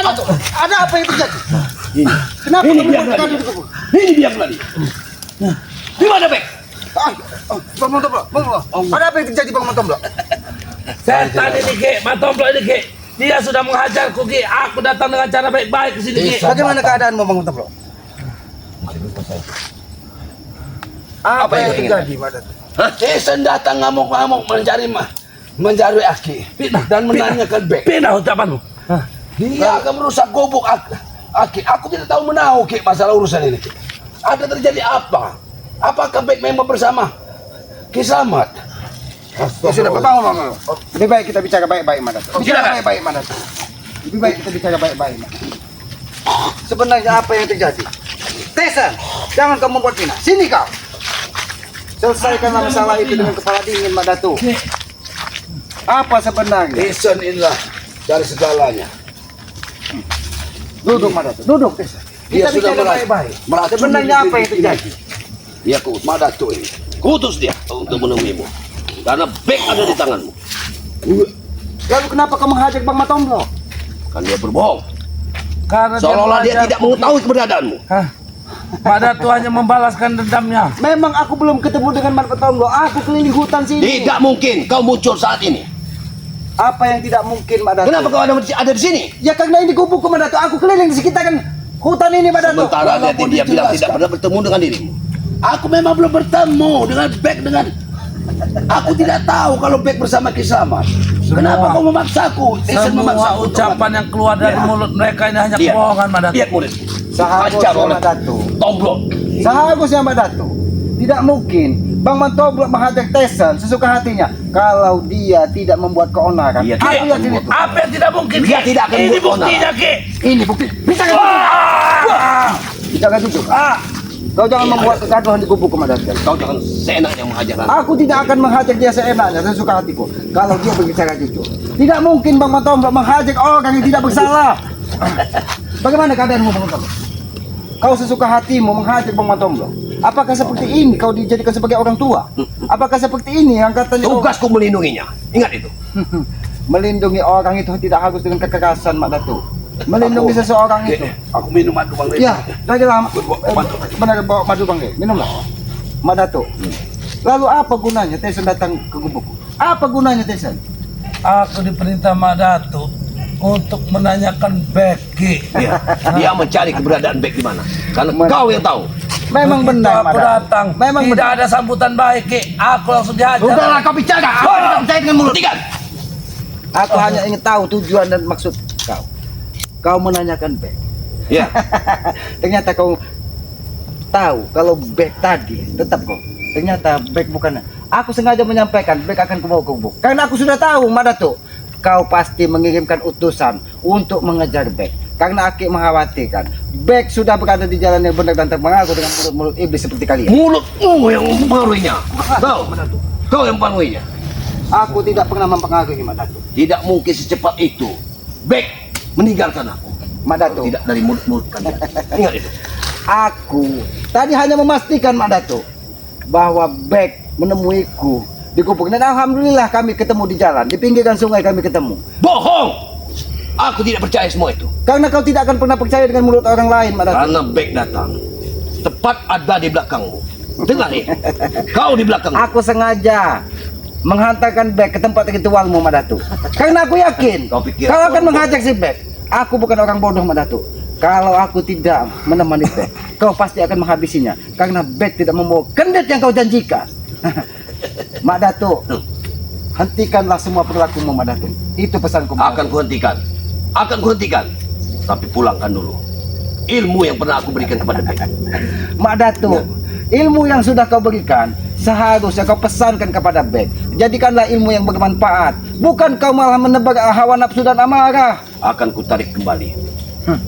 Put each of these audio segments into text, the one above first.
Dato, ada apa yang terjadi? Ini. Kenapa Ini kamu biang membuat lagi. gaduh di gubuk? Ini biang lagi. Di mana Bek? Bang Matomblo, ada apa yang terjadi Bang Matomblo? Setan ini Ki, Matomblo ini Ki. Dia sudah menghajarku Ki. Aku datang dengan cara baik-baik ke sini Ki. Bagaimana keadaanmu Bang Matomblo? Apa yang terjadi pada Tesan datang ngamuk-ngamuk mencari Aki dan menanyakan Bek. Pindah ucapanmu. Dia akan merusak gubuk Aki. Aku tidak tahu menahu Ki masalah urusan ini Ki. Ada terjadi apa? Apakah Bek memang bersama Ki Slamet? Ya sudah, Bang. Lebih baik kita bicara baik-baik, Madato. Bicara silakan. baik-baik, Madato. Lebih baik kita bicara baik-baik, Madato. Sebenarnya apa yang terjadi? Tesan, jangan kamu membuat fitnah. Sini kau. Selesaikanlah masalah itu dengan kepala dingin, Madato. Apa sebenarnya? Tesan inilah dari segalanya. Duduk, Madato. Duduk, Tesan. Dia Kita sudah bicara baik-baik. meracuni Sebenarnya apa yang diri terjadi? Ya ku Madato ini. Kutus dia untuk menemuimu. Karena Bek ada di tanganmu. Lalu kenapa kamu menghajar Bang Matomblo? Kan dia berbohong. Karena Seolah-olah dia tidak mengetahui keberadaanmu. Madato hanya membalaskan dendamnya. Memang aku belum ketemu dengan Bang Matomblo. Aku keliling hutan sini. Tidak mungkin kau muncul saat ini. Apa yang tidak mungkin, Madato? Kenapa kau ada di sini? Ya karena ini gubukku, Madato. Aku keliling di sekitaran hutan ini, Madato. Sementara Walaupun dia bilang dijelaskan. tidak pernah bertemu dengan dirimu. Aku memang belum bertemu dengan Bek Aku tidak tahu kalau Bek bersama Ki Slamet. Kenapa kau memaksaku? Tesan Semua memaksaku untuk ucapan yang keluar dari mulut mereka ini hanya Lihat. kebohongan, Madato. Lihat murid. Seharusnya, Ajar oleh Madato. Tomblo. Seharusnya, Madato. Tidak mungkin Bang Matomblo menghajar Tesan sesuka hatinya kalau dia tidak membuat keonaran. Dia Aku tidak yakin membuat itu. Apa yang tidak mungkin? Dia Ki? tidak akan Ini membuat buktinya, Ki. Ini bukti. Bisa kan? Wah! Jangan duduk. Kau jangan membuat kegaduhan di gubukku, Madato. Kau jangan seenaknya menghajar aku. Aku tidak akan menghajar dia seenaknya sesuka hatiku kalau dia berbicara jujur. Tidak mungkin Bang Matomblo menghajar orang yang tidak bersalah. Bagaimana keadaanmu, Bang Matomblo? Kau sesuka hatimu menghajar Bang Matomblo. Apakah seperti ini kau dijadikan sebagai orang tua? Apakah seperti ini yang katanya Tugasku melindunginya. Ingat itu. melindungi orang itu tidak harus dengan kekerasan, Mak Datu. Melindungi seseorang itu. Aku minum madu Bang Rey. Ya, lagi lama. Benar bawa madu Bang Rey. Minumlah. Mak Datu. Lalu apa gunanya Tesan datang ke gubukku? Apa gunanya Tesan? Aku diperintah Madato untuk menanyakan Becky. Dia mencari keberadaan Bek di mana. Karena kau yang tahu. Memang Begitu benar, aku Mak Datu. datang, Memang tidak benar. ada sambutan baik, Ki. Aku langsung dihajar. Udahlah kau bicara. Aku tidak percaya dengan mulut. Hentikan. Aku hanya ingin tahu tujuan dan maksud kau. Kau menanyakan Bek. Ya. Ternyata kau tahu kalau Bek tadi tetap kau. Ternyata Bek bukan. Aku sengaja menyampaikan Bek akan kubawa ke gubuk. Karena aku sudah tahu, Madato, kau pasti mengirimkan utusan untuk mengejar Bek. Karena Aki mengkhawatirkan Bek sudah berada di jalan yang benar dan terpengaruh dengan mulut-mulut iblis seperti kalian. Mulutmu yang mempengaruhinya. Kau yang mempengaruhinya. Aku tidak pernah mempengaruhi Madato. Tidak mungkin secepat itu Bek meninggalkan aku. Madato, Tidak dari mulut-mulut kalian. Ingat itu. aku tadi hanya memastikan Madato bahwa Bek menemuiku di gubuk dan alhamdulillah kami ketemu di jalan di pinggiran sungai kami ketemu. Bohong. Aku tidak percaya semua itu. Karena kau tidak akan pernah percaya dengan mulut orang lain, Madato. Karena Bek datang tepat ada di belakangmu. Dengar ini. Kau di belakangmu. Aku sengaja menghantarkan Bek ke tempat ritualmu, Madato. Karena aku yakin Kau pikir kau aku akan orang menghajar si Bek. Aku bukan orang bodoh, Madato. Kalau aku tidak menemani Bek, kau pasti akan menghabisinya. Karena Bek tidak membawa kendet yang kau janjikan. Madato, hentikanlah semua perilakumu, Madato. Itu pesanku, Madato. Akan kuhentikan. Akan kuhentikan. Tapi pulangkan dulu ilmu yang pernah aku berikan kepada Bek. Madato, ilmu yang sudah kau berikan seharusnya kau pesankan kepada Bek. Jadikanlah ilmu yang bermanfaat. Bukan kau malah menebar hawa nafsu dan amarah. Akan kutarik kembali.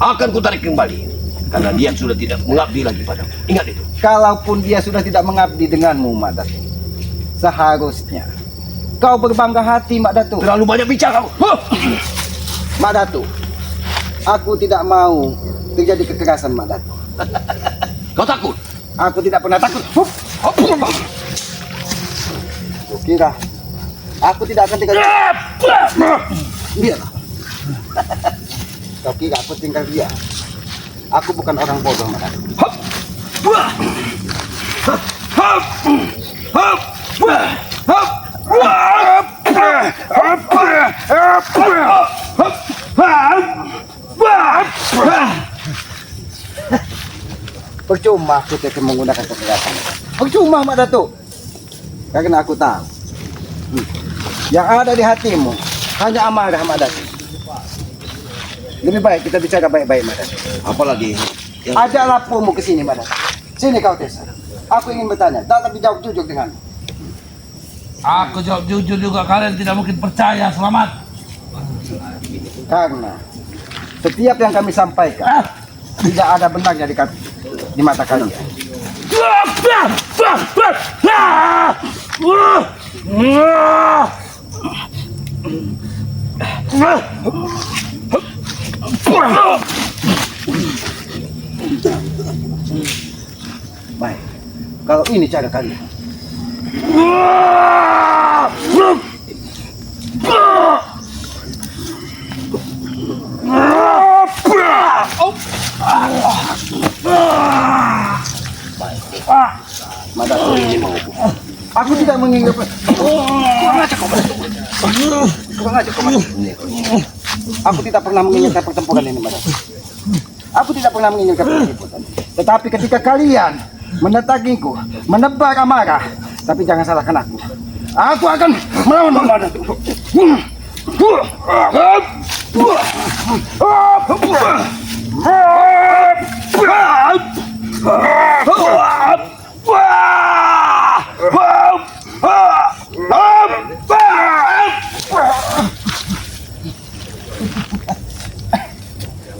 Akan kutarik kembali. Karena dia sudah tidak mengabdi lagi padamu. Ingat itu. Kalaupun dia sudah tidak mengabdi denganmu, Madato, seharusnya kau berbangga hati, Madato. Terlalu banyak bicara kamu. Madato, aku tidak mau terjadi kekerasan, Madato. Kau takut? Aku tidak pernah takut. Kau kira aku tidak akan terjadi? Biarlah. Kau kira aku tinggal dia? Aku bukan orang bodoh, Madato. Hop. Wah. Hop. Hop. Hop. Wah. Hop. Wah. Hop. Hop. Hop. Wah. Percuma aku tidak menggunakan kekerasan. Percuma, Madato. Karena aku tahu yang ada di hatimu hanya amarah, Madato. Lebih baik kita bicara baik-baik, Madato. Apalagi Ajak lapumu ke sini, Madato. Sini kau, Tessa. Aku ingin bertanya, tapi jawab jujur dengan. Aku jawab jujur juga, kalian tidak mungkin percaya. Selamat. Karena setiap yang kami sampaikan tidak ada benarnya di mata kalian. Baik, kalau ini cara kalian. Madato ini mau. Aku tidak mengingat. Aku tidak pernah menginginkan pertempuran ini, Madato. Aku tidak pernah menginginkan pertempuran. Tetapi ketika kalian mendatangiku, menebar amarah, tapi jangan salahkan aku. Aku akan melawan Madato.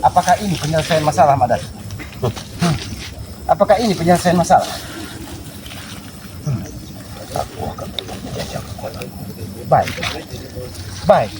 Apakah ini penyelesaian masalah, Madato? Apakah ini penyelesaian masalah? Aku akan menjajah kekuatan. Baik. Baik.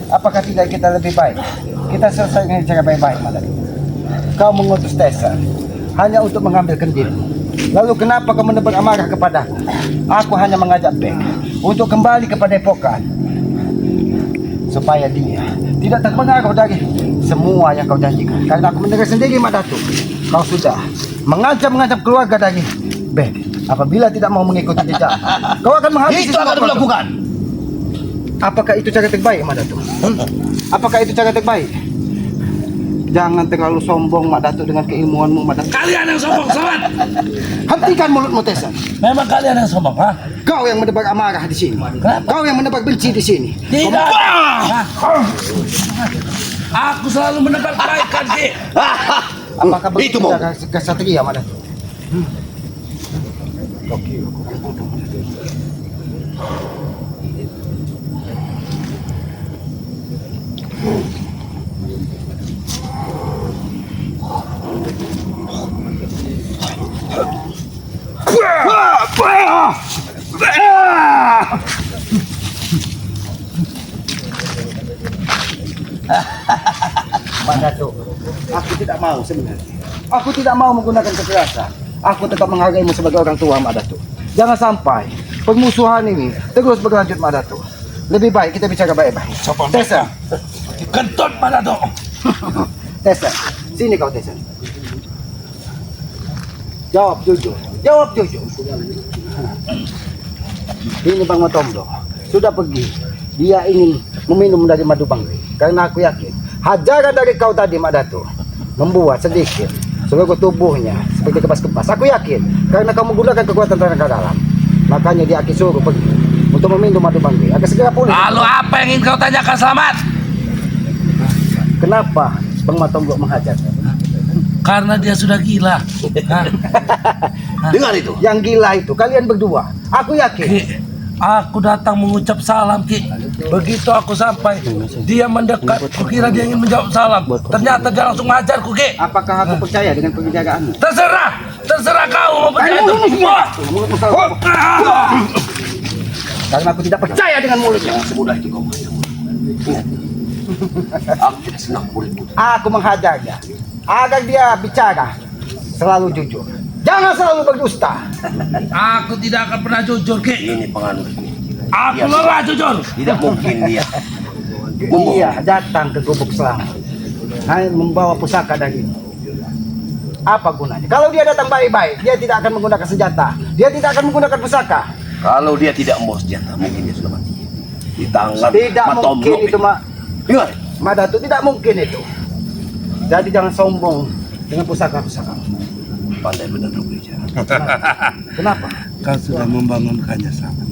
Apakah tidak kita lebih baik? Kita selesaikan cara baik-baik, Madato. Kau mengutus Tessa hanya untuk mengambil kendilmu. Lalu kenapa kau menebar amarah kepadaku? Aku hanya mengajak Beck untuk kembali kepada Epokan, supaya dia tidak terpengaruh dari semua yang kau janjikan. Karena aku mendengar sendiri, Madato, kau sudah mengancam keluarga dari Beck. Apabila tidak mau mengikuti jejak, kau akan menghabisi itu semua akan keluarga. dilakukan. Apakah itu cara terbaik, Madato? Apakah itu cara terbaik? Jangan terlalu sombong, Madato, dengan keilmuanmu, Madato. Kalian yang sombong, Selamat. Hentikan mulutmu, Tessa. Memang kalian yang sombong, ha? Kau yang menebar amarah di sini. Kenapa? Kau yang menebar benci di sini. Tidak. Hah? Aku selalu menebar kebaikan, Ki. Apakah Itu begitu mau. kesatria, Madato? Oke, bodoh. Madato, aku tidak mau sebenarnya. Aku tidak mau menggunakan kekerasan. Aku tetap menghargaimu sebagai orang tua, Madato. Jangan sampai permusuhan ini terus berlanjut, Madato. Lebih baik kita bicara baik-baik. Tessa, Kentut pada tuh. Tessa, sini kau, Tessa. Jawab jujur. Jawab jujur. Ini Bang Matomblo sudah pergi. Dia ingin meminum dari madu bangkai. Karena aku yakin hajaran dari kau tadi, Madato, membuat sedikit seluruh tubuhnya seperti kepas-kepas. Aku yakin karena kau menggunakan kekuatan tenaga dalam. Makanya dia akan suruh pergi untuk meminum madu bangkai. Agar segera pulih. Lalu apa yang ingin kau tanyakan, Selamat? Kenapa Bang Matomblo menghajar? Karena dia sudah gila. Hah? Dengar itu. Yang gila itu kalian berdua. Aku yakin. Ki, aku datang mengucap salam, Ki. Begitu aku sampai, dia mendekat. Kukira dia ingin menjawab salam. Ternyata dia langsung mengajarku, Ki. Apakah aku percaya dengan penjagaanmu? Terserah kau mau percaya itu. Karena aku tidak percaya dengan mulutnya. Semudah itu kau. Ingat. Aku tidak senang muridmu. Aku menghajarnya agar dia bicara selalu jujur. Jangan selalu berdusta. Aku tidak akan pernah jujur, Ki. Ini penganutku. Aku lelah jujur. Tidak mungkin dia. Dia datang ke gubuk selamat hanya membawa pusaka darimu. Apa gunanya? Kalau dia datang baik-baik, dia tidak akan menggunakan senjata. Dia tidak akan menggunakan pusaka. Kalau dia tidak membawa senjata, mungkin dia sudah mati. Di tangan Tidak Matomlo mungkin itu, Mak. Dengar. Madatu, tidak mungkin itu. Jadi jangan sombong dengan pusaka-pusaka. Pandai benar kau bicara. Kenapa? Kau sudah membangunkannya, sahabat.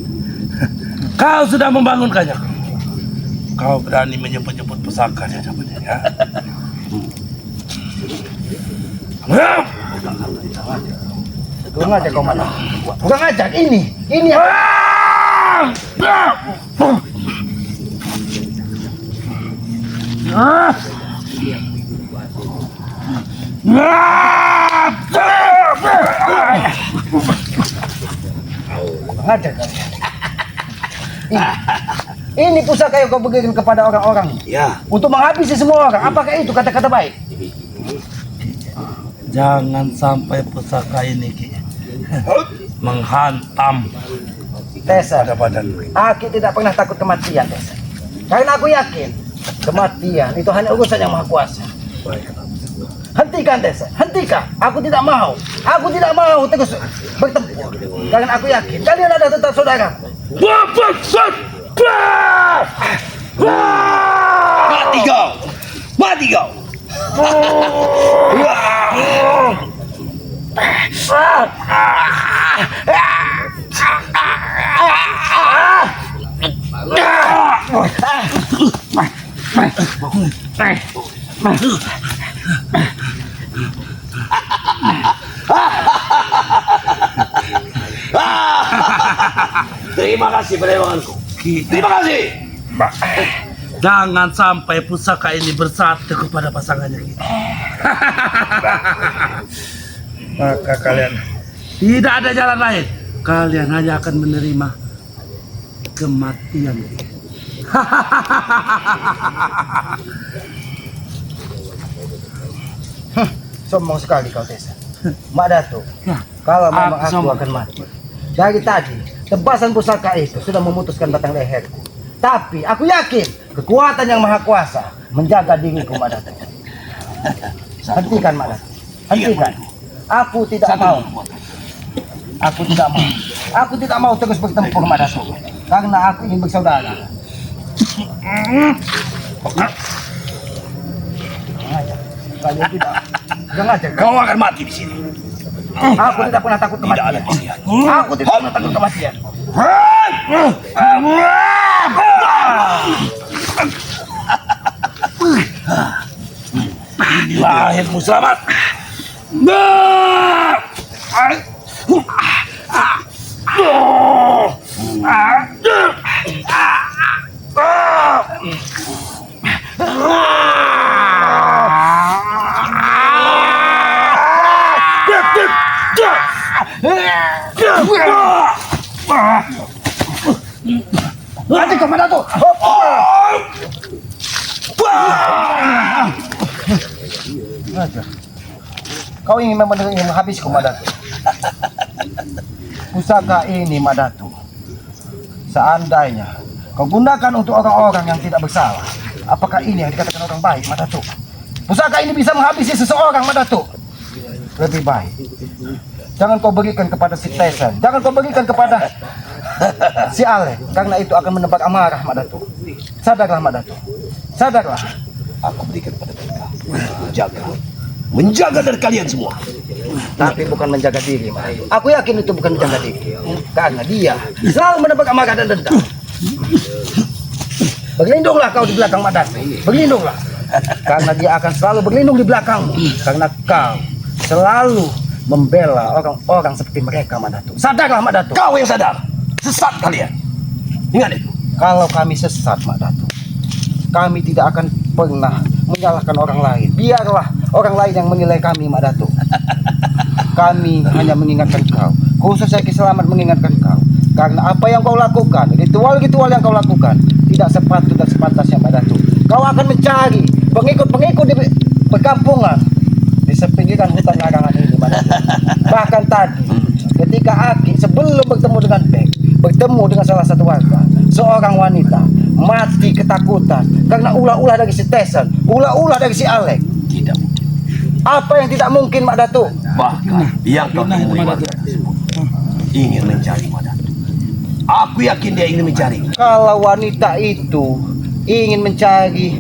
Kau sudah membangunkannya. Kau berani menyebut-nyebut pusaka di hadapannya, ya? Kurang aja kau mana? Kurang aja ini yang kurang aja kalian. Ini pusaka yang kau berikan kepada orang-orang Ya. untuk menghabisi semua orang. Apakah itu kata-kata baik? Jangan sampai pusaka ini, Ki, menghantam Tessa, pada badan. aku tidak pernah takut kematian, Tessa. Karena aku yakin kematian itu hanya urusan yang maha kuasa. Hentikan, Tessa, hentikan. Aku tidak mau terus bertempur. Karena aku yakin kalian ada tetap saudara. Mati kau. Mati kau. Terima kasih perempuanku. Terima kasih. Jangan sampai pusaka ini bersatu kepada pasangannya, Ki. Maka kalian tidak ada jalan lain. Kalian hanya akan menerima kematian, Ki. Sombong sekali kau, Tessa. Mak Datuk, Ya, kalau memang aku aku sombong. akan mati. Dari tadi, tebasan pusaka itu sudah memutuskan batang leherku. Tapi aku yakin kekuatan yang maha kuasa menjaga diriku, Mak Datuk. Hentikan, Mak Datuk. Hentikan. Aku tidak mau. Aku tidak mau. Aku tidak mau terus bertempur, Mak Datuk. Karena aku ingin bersaudara. Kalian tidak. Jangan aja. Kau akan mati di sini. Aku tidak pernah takut Tidak ada kematian. pilihan. Aku tidak pernah takut kematian. Lahirmu selamat. Mati kau, Mak Datuk. Kau ingin menghabisku, Mak Datuk. Pusaka ini, Mak Datuk, seandainya kau gunakan untuk orang-orang yang tidak bersalah, apakah ini yang dikatakan orang baik, Mak Datuk? Pusaka ini bisa menghabisi seseorang, Mak Datuk. Lebih baik jangan kau berikan kepada si Tessa, jangan kau berikan kepada si Ale, karena itu akan menebak amarah, Mak Datuk. Sadarlah, Mak Datuk. Sadarlah. Aku berikan pada mereka. Menjaga dari kalian semua. Tapi bukan menjaga diri, Mak Datuk. Aku yakin itu bukan menjaga diri. Karena dia selalu menebak amarah dan dendam. Berlindunglah kau di belakang Mak Datuk. Berlindunglah. Karena dia akan selalu berlindung di belakangmu. Karena kau selalu membela orang-orang seperti mereka, Mak Datuk. Sadarlah, Mak Datuk. Kau yang sadar. Sesat kalian. Ingat itu. Kalau kami sesat, Mak Datuk, kami tidak akan pernah menyalahkan orang lain. Biarlah orang lain yang menilai kami, Mak Datuk. Kami hanya mengingatkan kau. Khusus saya Selamat mengingatkan kau. Karena apa yang kau lakukan, ritual-ritual yang kau lakukan, tidak sepatut dan sepantasnya, Mak Datuk. Kau akan mencari pengikut-pengikut di perkampungan, di sepinggiran hutan larangan ini, Mak Datuk. Bahkan tadi, ketika Aki sebelum bertemu dengan Bek, bertemu dengan salah satu warga, seorang wanita mati ketakutan karena ulah-ulah dari si Tesan, ulah-ulah dari si Alek. Tidak mungkin. Apa yang tidak mungkin, Mak Datuk? Bahkan yang kau temui warga tersebut ingin mencari Mak Datuk. Aku yakin dia ingin mencari. Kalau wanita itu ingin mencari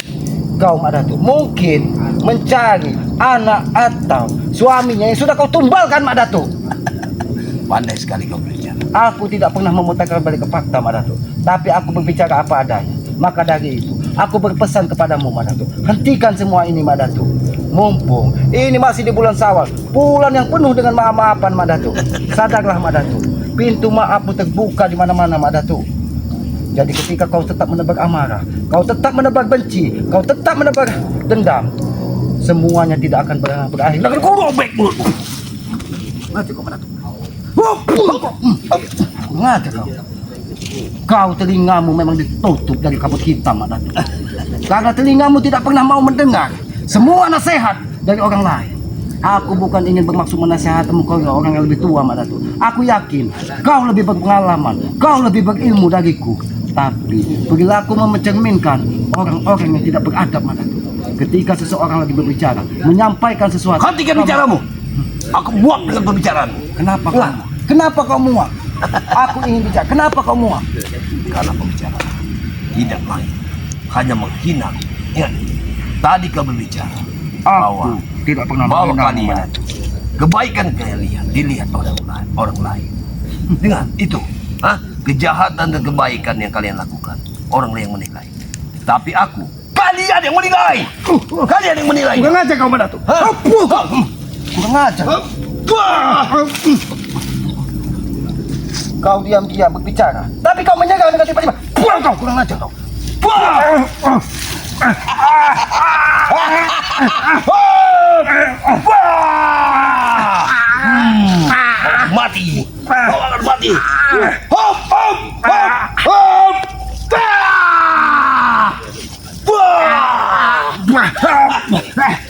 kau, Mak Datuk, mungkin mencari anak atau suaminya yang sudah kau tumbalkan, Mak Datuk. Pandai sekali kau berbicara. Aku tidak pernah memutarkan balik ke fakta, Mak Datuk, tapi aku berbicara apa adanya. Maka dari itu, aku berpesan kepadamu, Mak Datuk, hentikan semua ini, Mak Datuk. Mumpung ini masih di bulan Syawal, bulan yang penuh dengan maaf-maafan, Mak Datuk. Sadarlah, Mak Datuk, pintu maafmu terbuka di mana-mana, Mak Datuk. Jadi ketika kau tetap menebar amarah, kau tetap menebar benci, kau tetap menebar dendam, semuanya tidak akan berakhir. Jangan kau robek mulutmu. Mati kau, Mak Datuk. Mati kau. Kau telingamu memang ditutup dari kabut hitam, Mak Datuk. Karena telingamu tidak pernah mau mendengar semua nasihat dari orang lain. Aku bukan ingin bermaksud menasihatimu kau orang yang lebih tua, Mak Datuk. Aku yakin kau lebih berpengalaman, kau lebih berilmu dariku. Tapi perilaku mencerminkan orang-orang yang tidak beradab, Mak Datuk. Ketika seseorang lagi berbicara, menyampaikan sesuatu. Hentikan bicaramu. Aku muak dengan pembicaraanmu. Kenapa kau? Kenapa kau muak? Aku ingin bicara. Kenapa kau muak? Karena pembicaraan tidak lain, hanya menghina. Ingat, tadi kau berbicara bahwa tidak pernah bahwa menghinamu, kalian kebaikan kalian dilihat oleh orang lain. Dengan itu, kejahatan dan kebaikan yang kalian lakukan, orang lain yang menilai. Tapi aku, kalian yang menilai. Kalian yang menilai. Kurang aja kau, Mak Datuk. Kurang aja. Kau diam-diam berbicara, tapi kau menyerang dengan tiba-tiba. Buang kau, kurang aja kau. Mati. Kau akan mati. Hop, hop, hop, hop.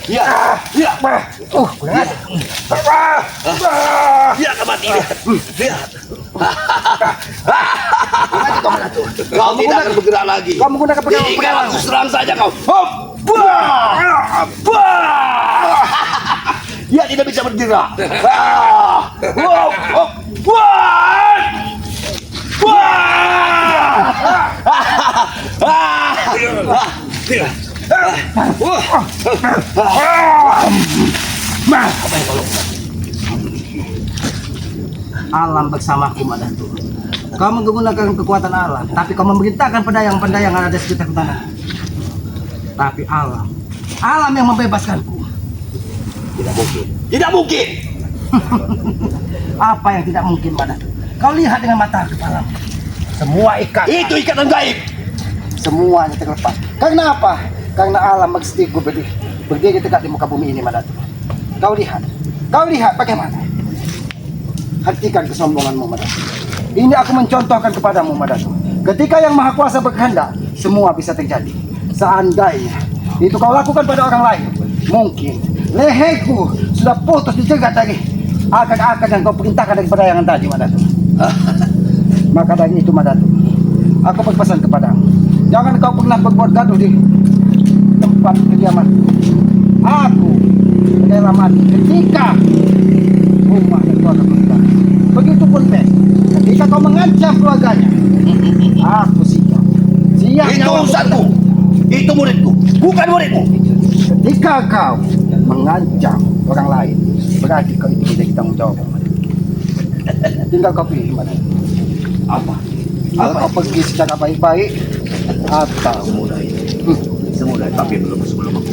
Ya, ya. Kurang aja. Ya, kau mati. Lihat. Kau tidak akan bergerak lagi. Kau menggunakan Tinggal pedang. aku serang saja kau. Hop. Wah. Wah. Dia tidak bisa bergerak. Wah. Wah. Wah. Alam bersamaku, Mak Datuk. Kau menggunakan kekuatan alam, tapi kau memerintahkan pedang-pedang yang ada di sekitar tanah. Tapi alam yang membebaskanku. Tidak mungkin. Tidak mungkin. Apa yang tidak mungkin, Mak Datuk? Kau lihat dengan mata kepalamu. Semua ikat. Itu ikatan gaib. Semuanya terlepas. Karena apa? Karena alam mengstiku berdiri tegak di muka bumi ini, Mak Datuk. Kau lihat bagaimana? Hentikan kesombonganmu, Mak Datuk. Ini aku mencontohkan kepadamu, Mak Datuk. Ketika yang Maha Kuasa berkehendak, semua bisa terjadi. Seandainya itu kau lakukan pada orang lain, mungkin leherku sudah putus dicegat dari akar-akar yang kau perintahkan dari pedayangan tadi, Mak Datuk. Maka dari itu, Mak Datuk, aku berpesan kepadamu, jangan kau pernah berbuat gaduh di tempat kediaman. Aku rela mati ketika rumah dan keluarga berubah. Begitupun Bek, ketika kau mengancam keluarganya, aku siap. Siap. Itu urusanku. Itu muridku, bukan muridmu. Ketika kau mengancam orang lain, berarti kau itu menjadi tanggung jawab. Tinggal kau pilih, mana? Apa? Kau pergi secara baik-baik atau Semudah itu, tapi belum sebelum aku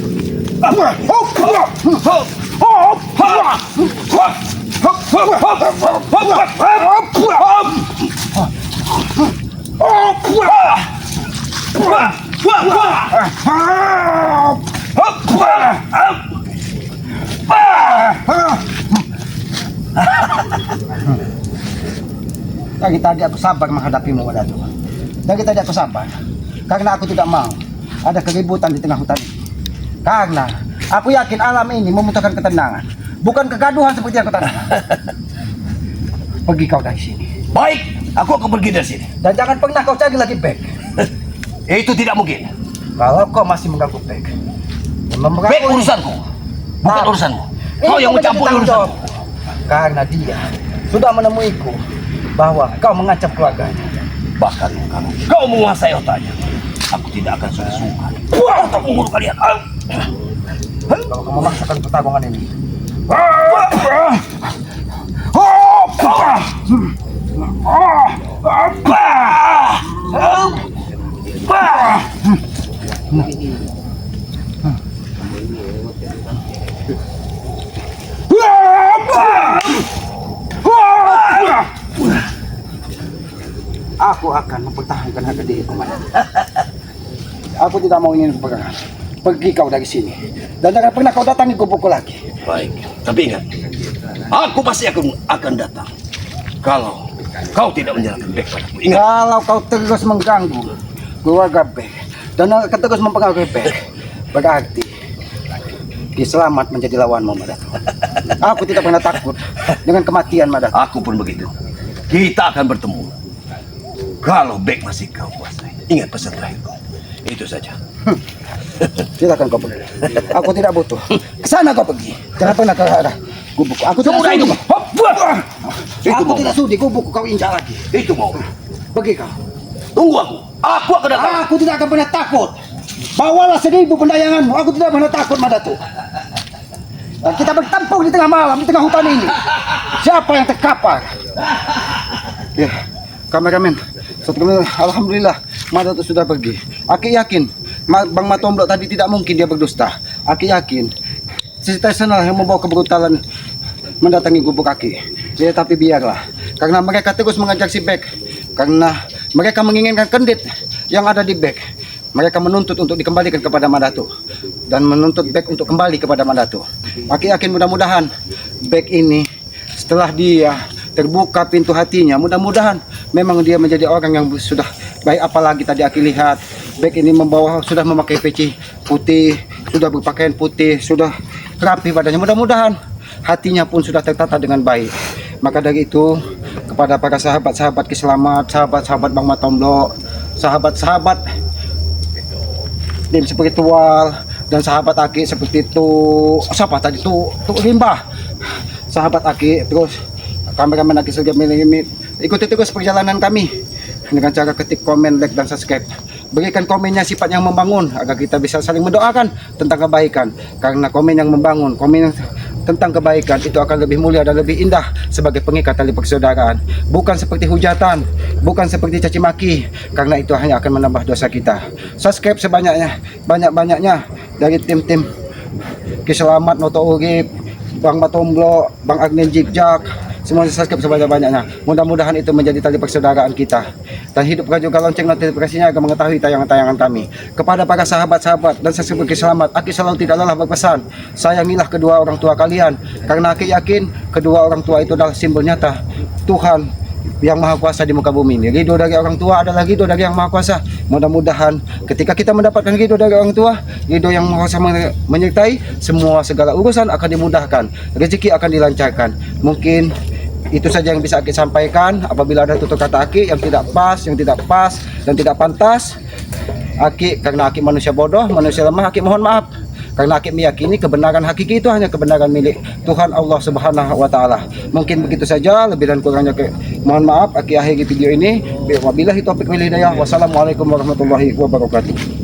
Dari tadi aku sabar menghadapimu Madatu. Dari tadi aku sabar karena aku tidak mau ada keributan di tengah hutan ini. Karena aku yakin alam ini membutuhkan ketenangan, bukan kegaduhan seperti yang kau tanamkan. Pergi kau dari sini. Baik, aku akan pergi dari sini. Dan jangan pernah kau cari lagi Bek. Itu tidak mungkin. Kalau kau masih mengganggu Bek, Bek urusanku, bukan urusanmu. Kau yang mencampur urusanku. Karena dia sudah menemuiku bahwa kau mengancam keluarganya. Bahkan kalau kau menguasai otaknya, aku tidak akan sungkan untuk membunuh kalian. Kalau kau memaksakan pertarungan ini, aku akan mempertahankan harga diriku, Madatu. Aku tidak mau ingin peperangan. Pergi kau dari sini. Dan jangan pernah kau datangi gubukku lagi. Baik, tapi ingat, aku pasti akan datang. Kalau kau tidak menyerahkan Bek padaku, ingat. Kalau kau terus mengganggu keluarga Bek dan akan terus mempengaruhi Bek, berarti Ki Selamat menjadi lawanmu, Madatu. Aku tidak pernah takut dengan kematian, Madatu. Aku pun begitu. Kita akan bertemu. Kalau Bek masih kau kuasai, ingat pesan terakhirku. Itu saja. Silakan kau pergi. Aku tidak butuh. Kesana kau pergi. Jangan pernah ke arah gubukku. Aku tidak Semudah sudi. itu. Hop, wah. Itu Aku mau. tidak sudi gubukku kau injak lagi. Itu mau. Pergi kau. Tunggu aku. Aku akan datang. Aku tidak akan pernah takut. Bawalah 1000 pendayanganmu. Aku tidak pernah takut, Madatu. Dan kita bertempur di tengah malam, di tengah hutan ini. Siapa yang terkapar? Ya, kameramen. Alhamdulillah, Madatu sudah pergi. Aki yakin, Bang Matomblok tadi tidak mungkin dia berdusta. Aki yakin, si Tesenal yang membawa kebrutalan mendatangi gubuk Aki. Ya, tapi biarlah, karena mereka terus mengajar si Bek. Karena mereka menginginkan kendit yang ada di Bek. Mereka menuntut untuk dikembalikan kepada Madatu dan menuntut Bek untuk kembali kepada Madatu. Aki yakin mudah-mudahan Bek ini setelah dia terbuka pintu hatinya, mudah-mudahan memang dia menjadi orang yang sudah baik. Apalagi tadi Aki lihat Bek ini sudah memakai peci putih, sudah berpakaian putih, sudah rapi badannya. Mudah-mudahan hatinya pun sudah tertata dengan baik. Maka dari itu, kepada para sahabat-sahabat Ki Selamat, sahabat-sahabat Bang Matomblok, sahabat-sahabat tim spiritual, dan sahabat Aki seperti itu, siapa tadi tuh Rimba, sahabat Aki, terus kameramen Aki Surga Milimit, ikuti terus perjalanan kami dengan cara ketik komen, like, dan subscribe. Berikan komennya sifat yang membangun agar kita bisa saling mendoakan tentang kebaikan. Karena komen yang membangun, komen yang tentang kebaikan itu akan lebih mulia dan lebih indah sebagai pengikat tali persaudaraan. Bukan seperti hujatan, bukan seperti caci maki, karena itu hanya akan menambah dosa kita. Subscribe banyak-banyaknya dari tim-tim Ki Selamat, Noto Urip, Bang Matomblok, Bang Agnen Jigjak, semua subscribe sebanyak-banyaknya. Mudah-mudahan itu menjadi tali persaudaraan kita. Dan hidupkan juga lonceng notifikasinya agar mengetahui tayangan-tayangan kami. Kepada para sahabat-sahabat dan sesama Ki Selamat, Aki selalu tidak lelah berpesan, sayangilah kedua orang tua kalian. Karena Aki yakin kedua orang tua itu adalah simbol nyata Tuhan yang Maha Kuasa di muka bumi ini. Ridho dari orang tua adalah ridho dari yang Maha Kuasa. Mudah-mudahan ketika kita mendapatkan ridho dari orang tua, ridho yang Maha Kuasa menyertai, semua segala urusan akan dimudahkan, rezeki akan dilancarkan. Mungkin itu saja yang bisa Aki sampaikan. Apabila ada tutur kata Aki yang tidak pas, dan tidak pantas, Aki, karena Aki manusia bodoh, manusia lemah, Aki mohon maaf. Karena Aki meyakini kebenaran hakiki itu hanya kebenaran milik Tuhan Allah Subhanahu wa Ta'ala. Mungkin begitu saja, lebih dan kurangnya mohon maaf. Aki akhiri video ini. Wabillahi taufiq wal hidayah. Wassalamualaikum warahmatullahi wabarakatuh.